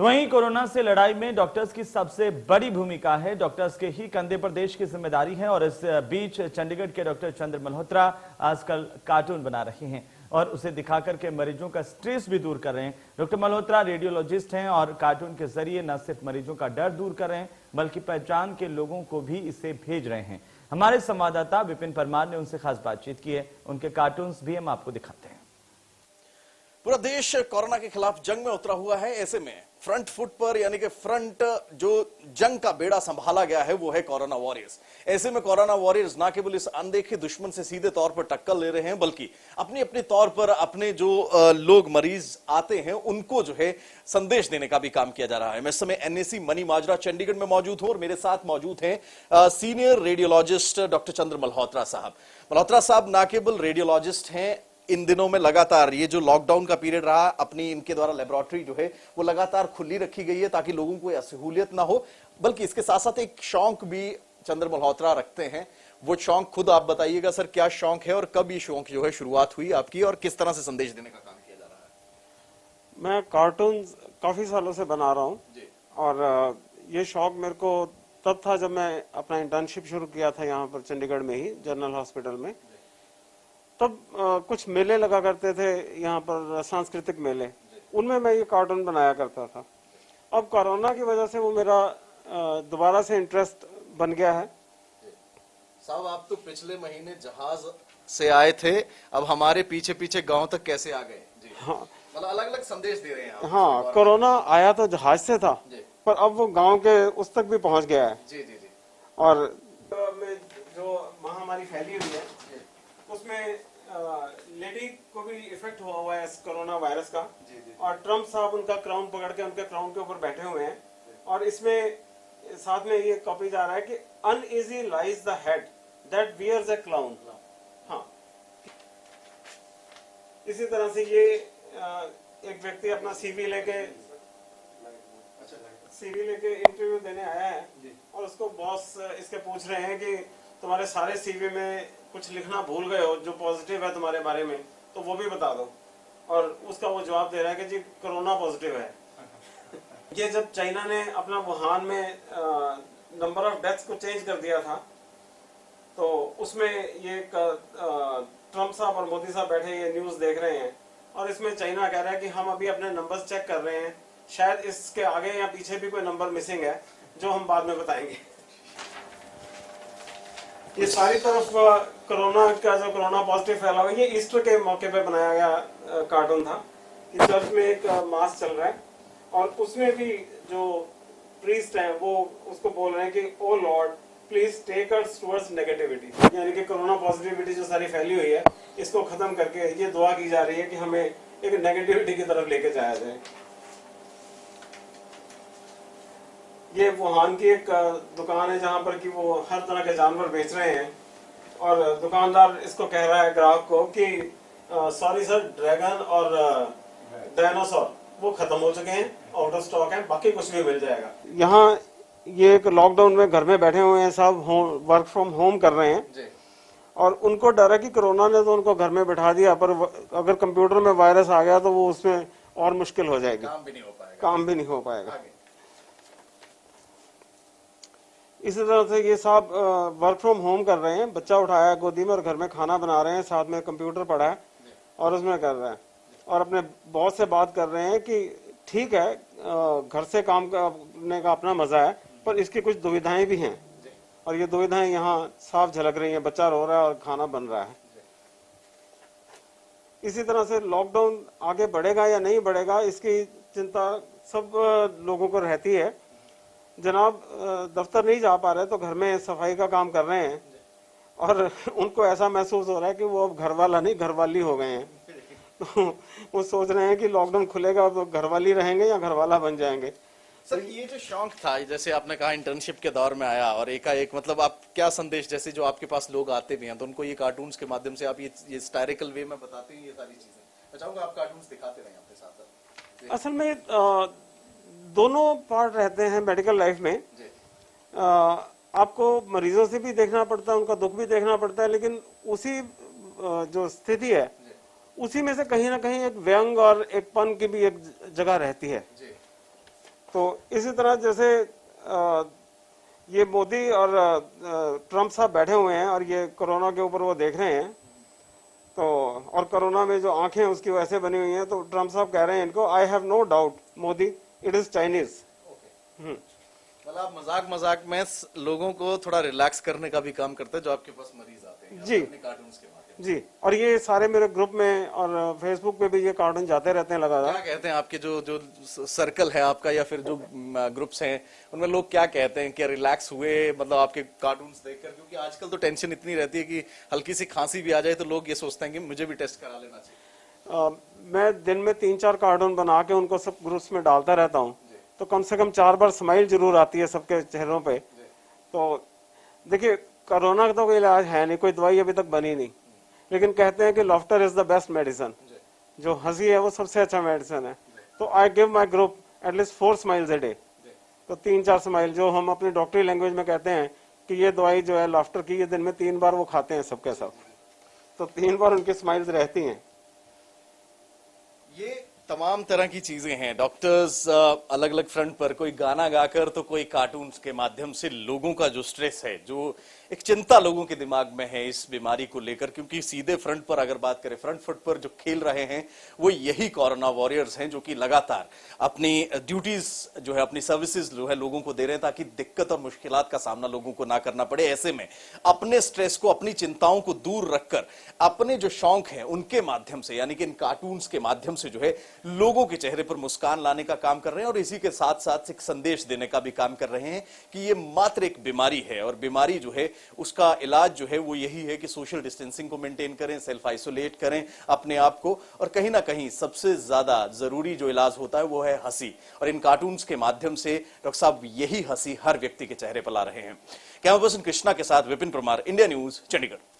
तो वहीं कोरोना से लड़ाई में डॉक्टर्स की सबसे बड़ी भूमिका है। डॉक्टर्स के ही कंधे पर देश की जिम्मेदारी है और इस बीच चंडीगढ़ के डॉक्टर चंद्र मल्होत्रा आजकल कार्टून बना रहे हैं और उसे दिखाकर के मरीजों का स्ट्रेस भी दूर कर रहे हैं। डॉक्टर मल्होत्रा रेडियोलॉजिस्ट हैं और कार्टून के जरिए न सिर्फ मरीजों का डर दूर कर रहे हैं बल्कि पहचान के लोगों को भी इसे भेज रहे हैं। हमारे संवाददाता विपिन परमार ने उनसे खास बातचीत की है, उनके कार्टून्स भी हम आपको दिखाते हैं। पूरा देश कोरोना के खिलाफ जंग में उतरा हुआ है। ऐसे में फ्रंट फुट पर यानी कि फ्रंट जो जंग का बेड़ा संभाला गया है वो है कोरोना वॉरियर्स। ऐसे में कोरोना वॉरियर्स ना केवल इस अनदेखे दुश्मन से सीधे तौर पर टक्कर ले रहे हैं बल्कि अपने अपने तौर पर अपने जो लोग मरीज आते हैं उनको जो है संदेश देने का भी काम किया जा रहा है। मैं इस समय NAC मनी माजरा चंडीगढ़ में मौजूद हूं और मेरे साथ मौजूद हैं सीनियर रेडियोलॉजिस्ट डॉक्टर चंद्र मल्होत्रा साहब। मल्होत्रा साहब ना केवल रेडियोलॉजिस्ट हैं, इन दिनों में लगातार ये जो लॉकडाउन का पीरियड रहा अपनी इनके द्वारा लेबोरेटरी जो है वो लगातार खुली रखी गई है ताकि लोगों को असहूलियत ना हो, बल्कि इसके साथ साथ एक शौक भी चंद्र मल्होत्रा रखते हैं। वो शौक खुद आप बताइएगा सर, क्या शौक है और कब ये शौक जो है शुरुआत हुई आपकी और किस तरह से संदेश देने का काम किया जा रहा है? मैं कार्टून काफी सालों से बना रहा हूँ और ये शौक मेरे को तब था जब मैं अपना इंटर्नशिप शुरू किया था यहाँ पर चंडीगढ़ में ही जनरल हॉस्पिटल में। तब कुछ मेले लगा करते थे यहाँ पर, सांस्कृतिक मेले, उनमें मैं ये कार्टून बनाया करता था। अब कोरोना की वजह से वो मेरा दोबारा से इंटरेस्ट बन गया है। साहब आप तो पिछले महीने जहाज से आए थे, अब हमारे पीछे पीछे गांव तक कैसे आ गए? हाँ, मतलब अलग अलग संदेश दे रहे हैं। हाँ, कोरोना आया तो जहाज से था पर अब वो गांव के उस तक भी पहुंच गया है। जी जी जी। और में जो महामारी फैली हुई है उसमें लेडी को भी इफेक्ट हुआ है इस कोरोना वायरस का। और ट्रम्प साहब उनका क्राउन पकड़ के उनके क्राउन के ऊपर बैठे हुए हैं और इसमें साथ में ये कॉपी जा रहा है कि uneasy lies the head that wears a clown. हाँ, इसी तरह से ये एक व्यक्ति अपना CV लेके इंटरव्यू देने आया है और उसको बॉस इसके पूछ रहे हैं कि तुम्हारे सारे CV में कुछ लिखना भूल गए हो जो पॉजिटिव है तुम्हारे बारे में, तो वो भी बता दो। और उसका वो जवाब दे रहा है कि जी कोरोना पॉजिटिव है। ये जब चाइना ने अपना वुहान में नंबर ऑफ डेथ्स को चेंज कर दिया था तो उसमें ये ट्रम्प साहब और मोदी साहब बैठे ये न्यूज देख रहे हैं और इसमें चाइना कह रहा है कि हम अभी अपने नंबर्स चेक कर रहे हैं, शायद इसके आगे या पीछे भी कोई नंबर मिसिंग है जो हम बाद में बताएंगे। ये सारी तरफ कोरोना का जो कोरोना पॉजिटिव फैला हुआ, ये ईस्टर के मौके पे बनाया गया कार्टून था। इस चर्च में एक मास चल रहा है और उसमें भी जो प्रीस्ट हैं वो उसको बोल रहे हैं कि oh lord please take us towards negativity, यानी कि कोरोना पॉजिटिविटी जो सारी फैली हुई है इसको खत्म करके ये दुआ की जा रही है कि हमें एक नेगेटिविटी की तरफ लेके जाया जाए। ये वुहान की एक दुकान है जहां पर कि वो हर तरह के जानवर बेच रहे हैं और दुकानदार इसको कह रहा है ग्राहक को कि सॉरी सर, ड्रैगन और डायनासोर वो खत्म हो चुके हैं, आउट ऑफ स्टॉक है, बाकी कुछ भी मिल जाएगा। यहाँ ये एक लॉकडाउन में घर में बैठे हुए हैं, सब वर्क फ्रॉम होम कर रहे हैं और उनको डर है कि कोरोना ने तो उनको घर में बैठा दिया, पर अगर कंप्यूटर में वायरस आ गया तो वो उसमें और मुश्किल हो जाएगी, काम भी नहीं हो पाएगा। इसी तरह से ये साहब वर्क फ्रॉम होम कर रहे हैं, बच्चा उठाया गोदी में और घर में खाना बना रहे हैं, साथ में कंप्यूटर पड़ा है और उसमें कर रहे हैं और अपने बॉस से बात कर रहे हैं कि ठीक है घर से काम करने का अपना मजा है पर इसकी कुछ दुविधाएं भी हैं और ये दुविधाएं यहाँ साफ झलक रही हैं। बच्चा रो रहा है और खाना बन रहा है। इसी तरह से लॉकडाउन आगे बढ़ेगा या नहीं बढ़ेगा इसकी चिंता सब लोगों को रहती है। जनाब दफ्तर नहीं जा पा रहे तो घर में सफाई का काम कर रहे हैं और उनको ऐसा महसूस हो रहा है कि वो अब घर वाला नहीं घरवाली हो गए हैं। तो वो सोच रहे हैं कि लॉकडाउन खुलेगा तो घरवाली रहेंगे या घरवाला बन जाएंगे। सर ये जो शौक था, जैसे आपने कहा इंटर्नशिप के दौर में आया और एकाएक मतलब आप क्या संदेश, जैसे जो आपके पास लोग आते भी हैं तो उनको ये कार्टून्स के माध्यम से आप ये हिस्टोरिकल वे में बताते हैं ये सारी चीजें, मैं चाहूंगा आप कार्टून्स दिखाते रहें अपने साथ। असल में दोनों पार्ट रहते हैं मेडिकल लाइफ में। आपको मरीजों से भी देखना पड़ता है, उनका दुख भी देखना पड़ता है, लेकिन उसी जो स्थिति है उसी में से कहीं ना कहीं एक व्यंग और एक पन की भी एक जगह रहती है। तो इसी तरह जैसे ये मोदी और ट्रम्प साहब बैठे हुए हैं और ये कोरोना के ऊपर वो देख रहे हैं, तो और कोरोना में जो आंखें उसकी वैसे बनी हुई हैं, तो ट्रम्प साहब कह रहे हैं इनको, I have no doubt Modi it is Chinese. मतलब आप मजाक मजाक में लोगों को थोड़ा रिलैक्स करने का भी काम करते हैं जो आपके पास मरीज आते हैं जी, अपने कार्टून्स के माध्यम जी। और ये सारे मेरे ग्रुप में और फेसबुक पे भी ये कार्टून जाते रहते हैं लगातार। क्या कहते हैं आपके जो सर्कल है आपका या फिर जो ग्रुप्स हैं उनमें लोग क्या कहते हैं कि रिलैक्स हुए मतलब आपके कार्टून्स देखकर? क्योंकि आजकल तो टेंशन इतनी रहती है कि हल्की सी खांसी भी आ जाए तो लोग ये सोचते हैं कि मुझे भी टेस्ट करा लेना चाहिए। मैं दिन में 3-4 कार्टून बना के उनको सब ग्रुप्स में डालता रहता हूँ, तो कम से कम 4 बार स्माइल जरूर आती है सबके चेहरों पे। तो देखिए कोरोना का तो कोई इलाज है नहीं, कोई दवाई अभी तक बनी नहीं, लेकिन कहते हैं कि laughter is the best medicine, जो हंसी है वो सबसे अच्छा मेडिसिन है। तो I give my group at least 4 smiles a day, तो 3-4 स्माइल, जो हम अपनी डॉक्टरी लैंग्वेज में कहते हैं कि ये दवाई जो है लाफ्टर की, ये दिन में 3 बार वो खाते हैं सबके सब, तो 3 बार उनकी स्माइल्स रहती हैं। ये तमाम तरह की चीजें हैं। डॉक्टर्स अलग अलग फ्रंट पर, कोई गाना गाकर तो कोई कार्टून्स के माध्यम से लोगों का जो स्ट्रेस है, जो एक चिंता लोगों के दिमाग में है इस बीमारी को लेकर, क्योंकि सीधे फ्रंट पर अगर बात करें, फ्रंट फुट पर जो खेल रहे हैं वो यही कोरोना वॉरियर्स हैं जो कि लगातार अपनी ड्यूटीज जो है, अपनी सर्विसेज जो है लोगों को दे रहे हैं ताकि दिक्कत और मुश्किलात का सामना लोगों को ना करना पड़े। ऐसे में अपने स्ट्रेस को, अपनी चिंताओं को दूर रखकर अपने जो शौक हैं उनके माध्यम से, यानी कि इन कार्टून्स के माध्यम से जो है लोगों के चेहरे पर मुस्कान लाने का काम कर रहे हैं और इसी के साथ साथ एक संदेश देने का भी काम कर रहे हैं कि ये मात्र एक बीमारी है और बीमारी जो है उसका इलाज जो है वो यही है कि सोशल डिस्टेंसिंग को मेंटेन करें, सेल्फ आइसोलेट करें अपने आप को, और कहीं ना कहीं सबसे ज्यादा जरूरी जो इलाज होता है वो है हंसी, और इन कार्टून्स के माध्यम से डॉक्टर साहब यही हंसी हर व्यक्ति के चेहरे पर ला रहे हैं। कैमरा पर्सन कृष्णा के साथ विपिन परमार, इंडिया न्यूज, चंडीगढ़।